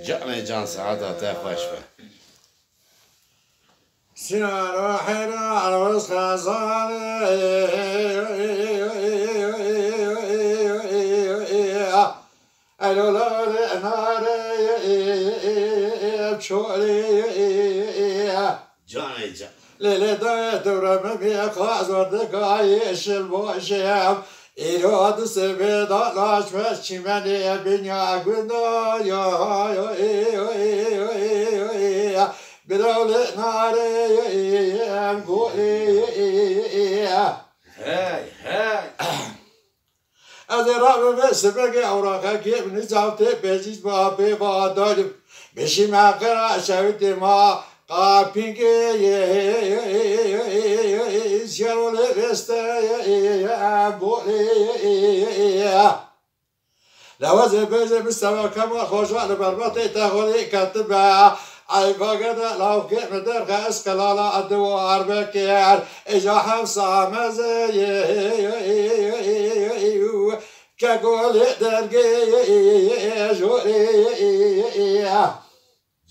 جان جان سعادة خوش به سنار حنا عروس خزان الولاد نار بشوري جان ليلة دورة مبيع خازور دقايش البوشيم إيراد سبيد علاش فشمني بنيا قلنا يا بدولة ناري قولي هاي از راب بس بگه اوراقه که نزاوته بزیز با به با داریم بشی مقرا شوید ما قاپینگه شرول بسته بولی لوازه بزه مستوى كما خوشوان بربطي تاخذي كتبها اي فقد لو كيف درخ اسكلالا الدوار بكير اجا حفصة مزي كقول درقي جوري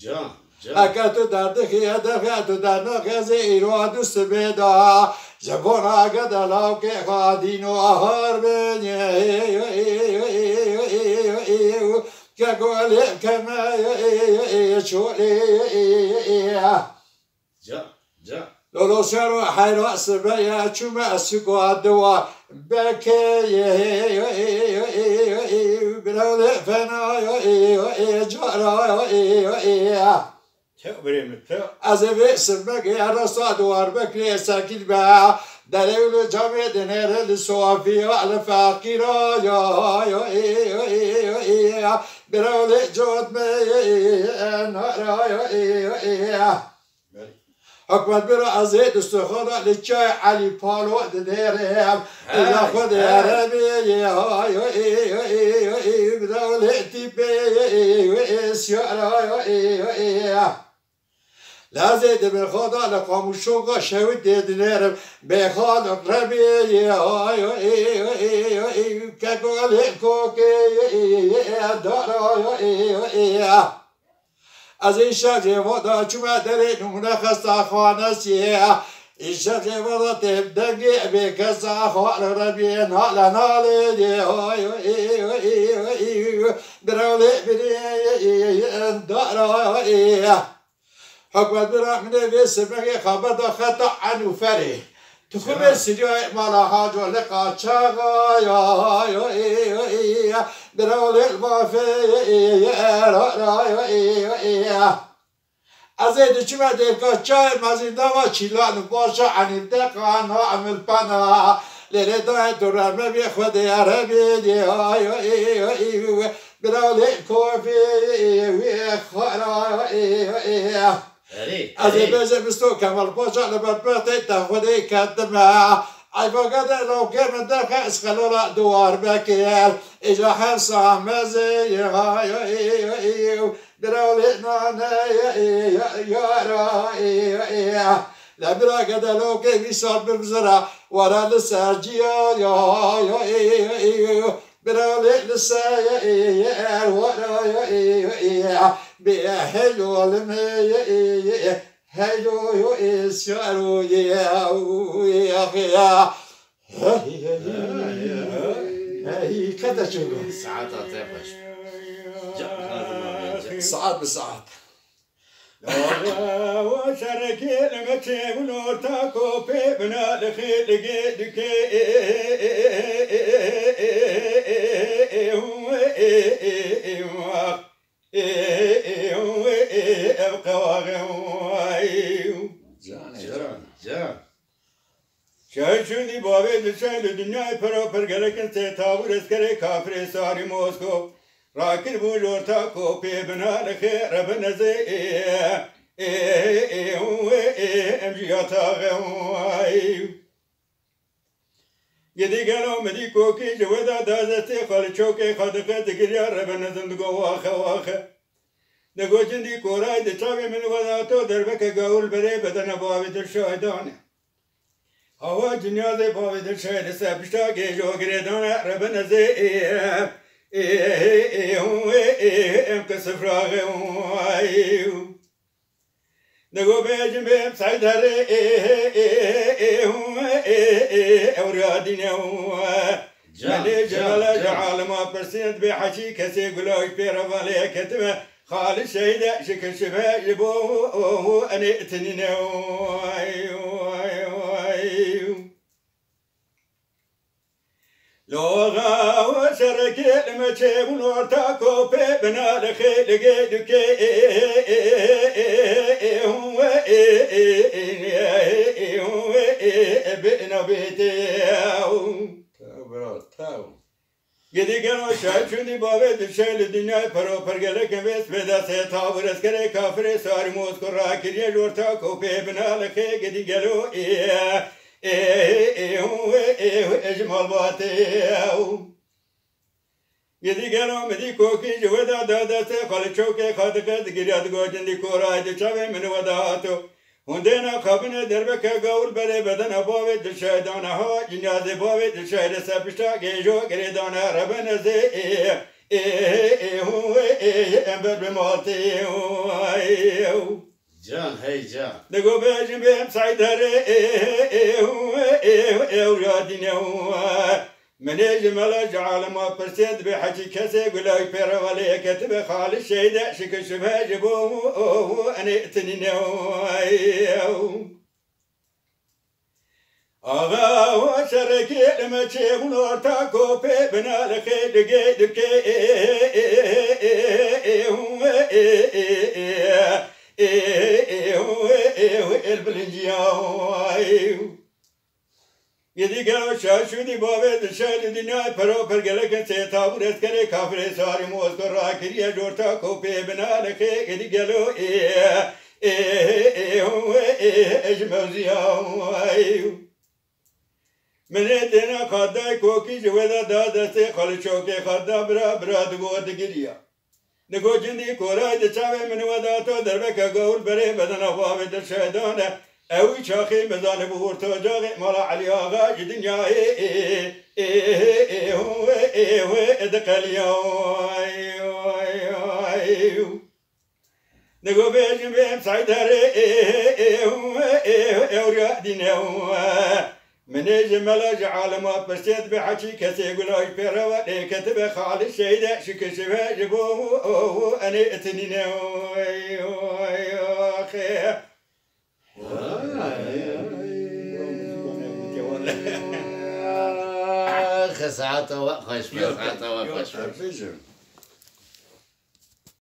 جان اكتو دردخي درخي دردخي زيرو دوست بدا جبونا قد لو كي خادينو اهار بني كقول كما شولي جان لولو شرو حيرو سبيا شما سكو الدوا بكي بلول فنا جرا از سمك يا رصاد واربك ساكن با دليل جامع دنير الصوفي على فقير يا برول جود ما حكمت برا عزيز استخدام للشاي علي بالو ديرهم إذا خد يا ربي برول تبي سيارة لازم بخدا لقاموشوقا شويت دينارم بخدا ربي كقول كوكي دارا از این شهر ودا چوب دری نمونه خسته خانه سیه این شهر ودا تبدگی بکسته خانه ربی نال نالی دی درولی بری دارایی حکمت برحمنه بیسه مگه خبر دا خطا عنو فری تخوب سجای مالا حاج و لقا چاقا یا برول المافی از این چی مده که چای مزیده و چیلان باشه عنی دقان و عمل پنا لیلی دای درمه بی خود عربی دی برول کوفی خورا از این بزه بستو کمال پاشا لبربطی تخودی کدمه ای فقط لو که من درخه اسخلولا دوار بکیر ایجا حفظه مزی درولی نانه یارا لبرا قد لو که بیسار ببزره ورا لسرجیا برولي لساير ورا بحلو المي حلو يسيرو يا هي كذا شو ساعات عطيفش ساعات بساعات وشركي لمتي ونور تاكو بنا لخيل جيدك شايشوني بابي لشايل الدنيا برا برجلك تتابر اسكري كافر ساري موسكو راكن بولور تاكو بنا لخير ربنا زي امجي اتاغي يدي قالوا مدي كوكي جودا دازتي خال شوكي خدقه تقريا ربنا زندقو واخا نقو جندي كوراي دتابي من وضعتو دربك قول بري بدن بابي درشايدانه هوا دنيا زي بابي درشايد سبشتا جيجو قريدانه ربنا زي ام كسفراغ نقو بيجم بيم سعيد هري اورادين من جمال جعل ما برسيد بحكي كسي قلوش بيرفالي كتبه خالي شهيدة شكل شبه يبو أنا اتنين لوغا وشركي لما تشيبون ورتاكو بنا لخي لقيدك بنا بيتي Gidi gano şaşuni bavet şöyle dünya para pergele kemes veda se tavır eskere kafire sari moskora kiriye jorta kope binalake gidi gelo ecmal bate gidi gano medi koki jweda dada se khal choke khadka giriad gojindi koray de chave men wadato Hundena kabine derbeke gavul bere beden abavet dışaydan ha cinaze bavet dışayda sapışta gejo geredana rabeneze ember bemati Can hey can. Nego bejim bem saydare evradine منيج ملا جعل ما برسيد بحكي كسي قلاي بيروالي كتب خالي الشيدة شك شبه جبو أنا اتنينو أغا وشركي لما تشيبون ورتاكو بي بنا لخي لقي دكي البلنجياو Yedi gel şaşudi bavet şöyle dünya para pergelek se tabur eskere kafire sari moskor rakiriye jorta kope bina leke yedi gelo ejmevziya mene dena kadday koki jweda da se khal choke khadda bra dugod giriya nego jindi koray de chave mene wada to derbeka gaul bere bedana bavet şedane اوی چاخی مزانه بور تو جاغ مالا علی آغا جدنیا ادقلیا نگو بیجم بیم سایدر اوریا دینه منی جملا جعالما برسید بحکی کسی گلای پیروا کتب خالی شیده شکشبه جبو اني اتنینه خسعته وخش خسعته وخش